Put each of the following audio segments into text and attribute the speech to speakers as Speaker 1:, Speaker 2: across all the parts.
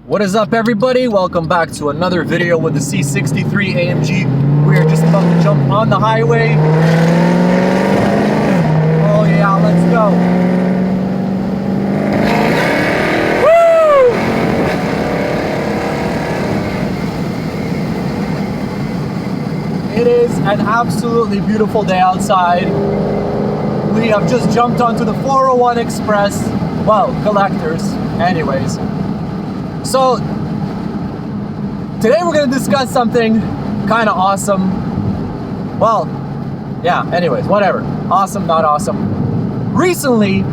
Speaker 1: What is up, everybody? Welcome back to another video with the C63 AMG. We are just about to jump on the highway. Oh yeah, let's go. Woo! It is an absolutely beautiful day outside. We have just jumped onto the 401 Express. Well, collectors. Anyways. So, today we're going to discuss something kind of awesome. Well, yeah, anyways, whatever. Awesome, not awesome. Recently,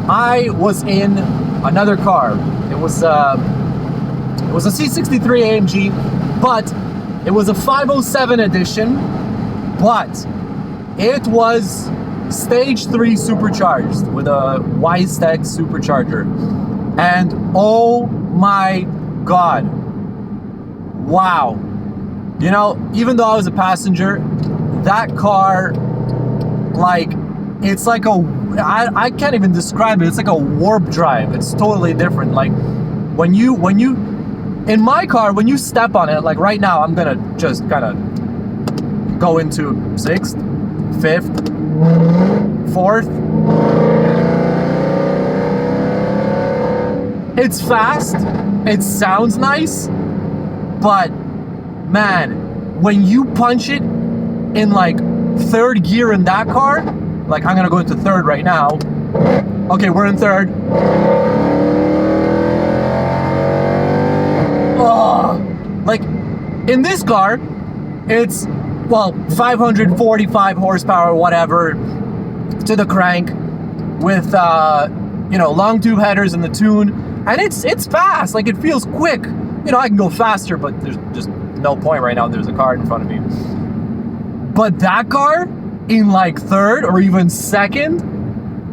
Speaker 1: I was in another car. It was a C63 AMG, but it was a 507 edition, but it was stage 3 supercharged with a Wisec supercharger. And oh my God, wow. You know, even though I was a passenger, that car, like, it's like I can't even describe it. It's like a warp drive. It's totally different. Like, when you, in my car, when you step on it, like right now, I'm gonna just kind of go into 6th, 5th, 4th. It's fast, it sounds nice, but man, when you punch it in like 3rd gear in that car, like I'm gonna go into 3rd right now. Okay, we're in 3rd. Oh, like in this car, it's, well, 545 horsepower, whatever, to the crank with, you know, long tube headers in the tune. And it's fast, like it feels quick. You know, I can go faster, but there's just no point right now. There's a car in front of me. But that car, in like 3rd or even 2nd,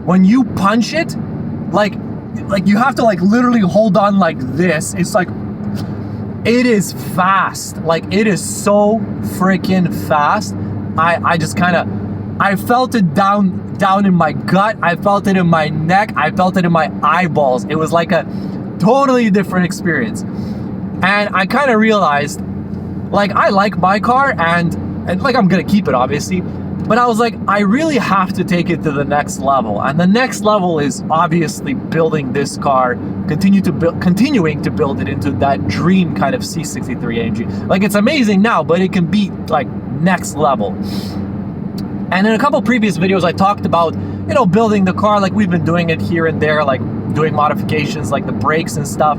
Speaker 1: when you punch it, like you have to like literally hold on like this. It's like, it is fast. Like it is so freaking fast. I just kind of, I felt it down in my gut. I felt it in my neck. I felt it in my eyeballs. It was like a totally different experience. And I kind of realized, like, I like my car and like I'm gonna keep it obviously, but I was like, I really have to take it to the next level. And the next level is obviously building this car, continuing to build it into that dream kind of C63 AMG. Like, it's amazing now, but it can be like next level. And in a couple previous videos, I talked about, you know, building the car, like we've been doing it here and there, like doing modifications, like the brakes and stuff.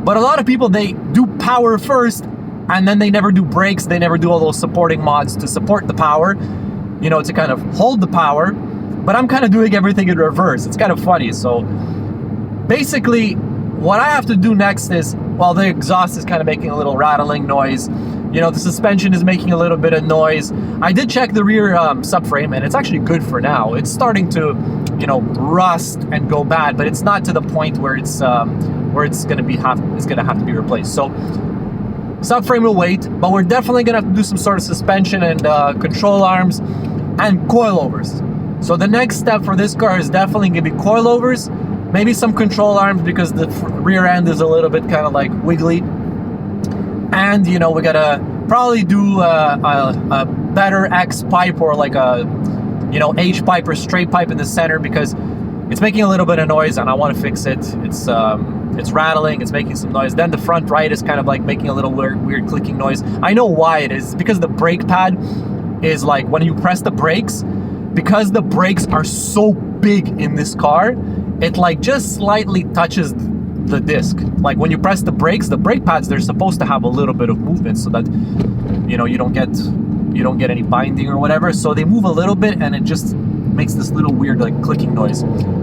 Speaker 1: But a lot of people, they do power first, and then they never do brakes. They never do all those supporting mods to support the power, you know, to kind of hold the power. But I'm kind of doing everything in reverse. It's kind of funny. So basically, what I have to do next is, well, the exhaust is kind of making a little rattling noise. You know, the suspension is making a little bit of noise. I did check the rear subframe, and it's actually good for now. It's starting to, you know, rust and go bad, but it's not to the point where it's gonna have to be replaced. So subframe will wait, but we're definitely gonna have to do some sort of suspension and control arms and coilovers. So the next step for this car is definitely gonna be coilovers, maybe some control arms because the rear end is a little bit kind of like wiggly. And, you know, we gotta probably do a better X pipe or like a, you know, H pipe or straight pipe in the center because it's making a little bit of noise and I want to fix it. It's rattling, it's making some noise. Then the front right is kind of like making a little weird clicking noise. I know why it is. Because the brake pad is like, when you press the brakes, because the brakes are so big in this car, it like just slightly touches the disc. Like when you press the brakes, the brake pads, they're supposed to have a little bit of movement so that, you know, you don't get any binding or whatever. So they move a little bit and it just makes this little weird like clicking noise.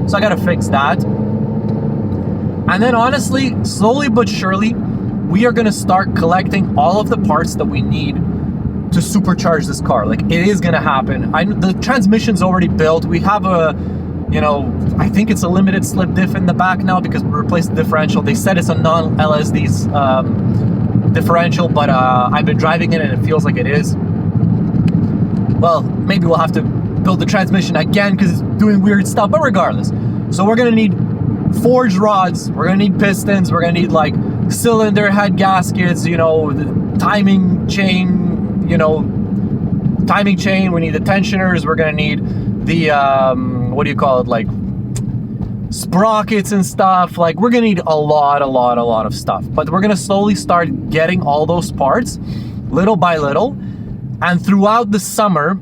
Speaker 1: So I gotta fix that. And then honestly, slowly but surely, we are gonna start collecting all of the parts that we need to supercharge this car. Like, it is gonna happen. The transmission's already built. We have a, you know, I think it's a limited slip diff in the back now because we replaced the differential. They said it's a non-LSD's differential, but I've been driving it and it feels like it is. Well, maybe we'll have to build the transmission again because it's doing weird stuff, but regardless. So we're gonna need forged rods, we're gonna need pistons, we're gonna need like cylinder head gaskets, you know, the timing chain, you know, timing chain. We need the tensioners. We're gonna need the what do you call it, like sprockets and stuff. Like, we're gonna need a lot of stuff, but we're gonna slowly start getting all those parts little by little, and throughout the summer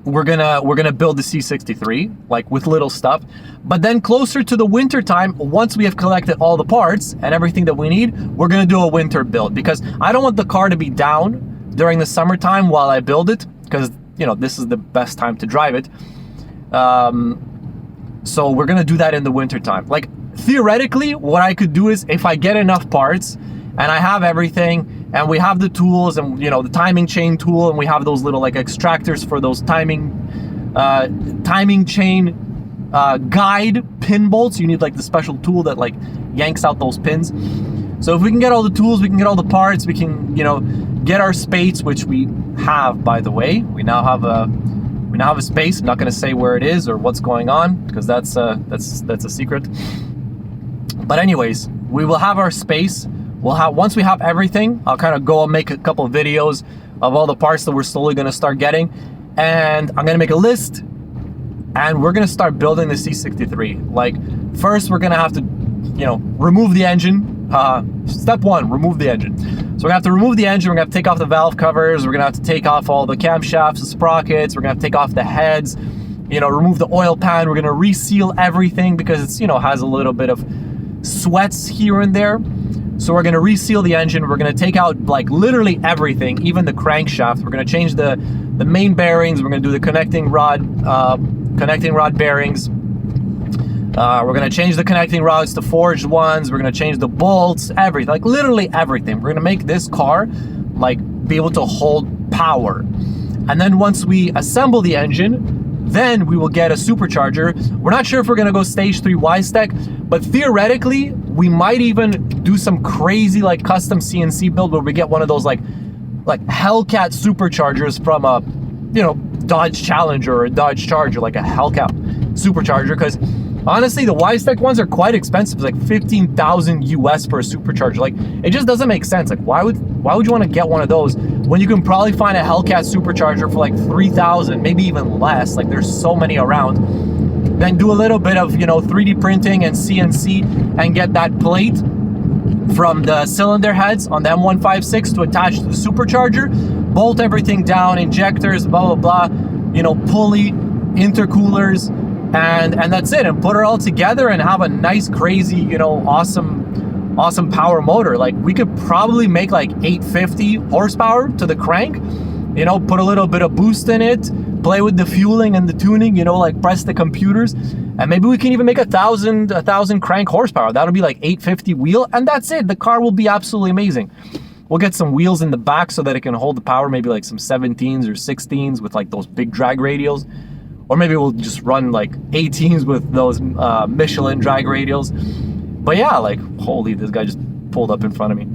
Speaker 1: we're gonna build the C63, like with little stuff. But then closer to the winter time, once we have collected all the parts and everything that we need, we're gonna do a winter build, because I don't want the car to be down during the summertime while I build it, because, you know, this is the best time to drive it. So we're gonna do that in the winter time. Like, theoretically, what I could do is, if I get enough parts and I have everything, and we have the tools, and, you know, the timing chain tool, and we have those little like extractors for those timing chain guide pin bolts. You need like the special tool that like yanks out those pins. So if we can get all the tools, we can get all the parts, we can, you know, get our space, which we have, by the way. We now have a space. I'm not going to say where it is or what's going on, because that's a secret. But anyways, we will have our space. We'll have, once we have everything, I'll kind of go and make a couple of videos of all the parts that we're slowly going to start getting, and I'm going to make a list, and we're going to start building the C63. Like, first we're going to have to, you know, remove the engine. Step one, remove the engine. So we're gonna have to remove the engine. We're gonna have to take off the valve covers. We're gonna have to take off all the camshafts, the sprockets. We're gonna have to take off the heads, you know, remove the oil pan. We're gonna reseal everything, because it's, you know, has a little bit of sweats here and there. So we're gonna reseal the engine. We're gonna take out like literally everything, even the crankshaft. We're gonna change the main bearings. We're gonna do the connecting rod bearings. We're gonna change the connecting rods to forged ones. We're gonna change the bolts, everything, like literally everything. We're gonna make this car like be able to hold power. And then once we assemble the engine, then we will get a supercharger. We're not sure if we're gonna go stage 3 Y-Stack, but theoretically, we might even do some crazy like custom CNC build where we get one of those like Hellcat superchargers from a, you know, Dodge Challenger or a Dodge Charger, like a Hellcat supercharger, because honestly, the Y-Stack ones are quite expensive. It's like 15,000 US for a supercharger. Like, it just doesn't make sense. Like, why would you want to get one of those when you can probably find a Hellcat supercharger for like 3,000, maybe even less? Like, there's so many around. Then do a little bit of, you know, 3D printing and CNC and get that plate from the cylinder heads on the M156 to attach to the supercharger. Bolt everything down, injectors, blah, blah, blah, you know, pulley, intercoolers, and that's it, and put it all together and have a nice, crazy, you know, awesome power motor. Like, we could probably make like 850 horsepower to the crank, you know, put a little bit of boost in it, play with the fueling and the tuning, you know, like press the computers, and maybe we can even make 1,000 crank horsepower. That'll be like 850 wheel, and that's it. The car will be absolutely amazing. We'll get some wheels in the back so that it can hold the power, maybe like some 17s or 16s with like those big drag radials. Or maybe we'll just run like 18s with those Michelin drag radials. But yeah, like, holy, this guy just pulled up in front of me.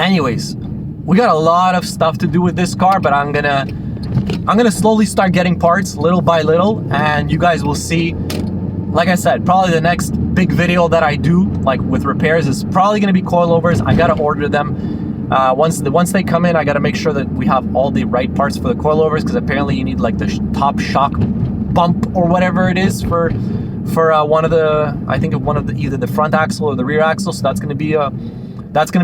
Speaker 1: Anyways, we got a lot of stuff to do with this car, but I'm gonna slowly start getting parts little by little, and you guys will see. Like I said, probably the next big video that I do, like with repairs, is probably gonna be coilovers. I gotta order them. Once they come in, I got to make sure that we have all the right parts for the coilovers, because apparently you need like the top shock bump or whatever it is for one of the, I think of one of the, either the front axle or the rear axle. So that's gonna be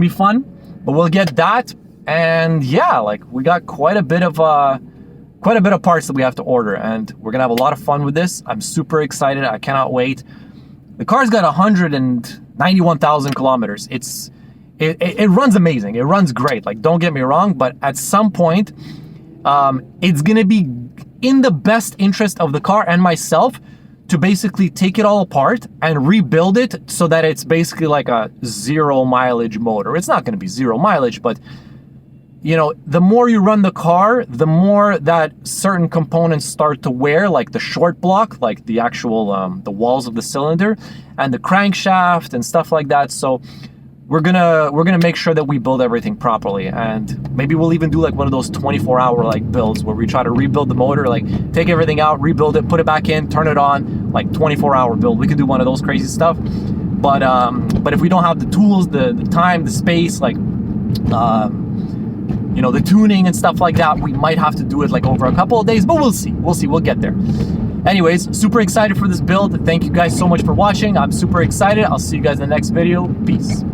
Speaker 1: fun. But we'll get that, and yeah, like, we got quite a bit of parts that we have to order, and we're gonna have a lot of fun with this. I'm super excited. I cannot wait. The car's got 191,000 kilometers. It runs amazing. It runs great. Like, don't get me wrong, but at some point, it's gonna be in the best interest of the car and myself to basically take it all apart and rebuild it so that it's basically like a 0 mileage motor. It's not gonna be 0 mileage, but, you know, the more you run the car, the more that certain components start to wear, like the short block, like the actual, the walls of the cylinder and the crankshaft and stuff like that. So we're gonna make sure that we build everything properly, and maybe we'll even do like one of those 24-hour like builds where we try to rebuild the motor, like take everything out, rebuild it, put it back in, turn it on, like 24-hour build. We could do one of those crazy stuff. But if we don't have the tools, the time, the space, like you know, the tuning and stuff like that, we might have to do it like over a couple of days, but we'll see, we'll get there. Anyways, super excited for this build. Thank you guys so much for watching. I'm super excited. I'll see you guys in the next video. Peace.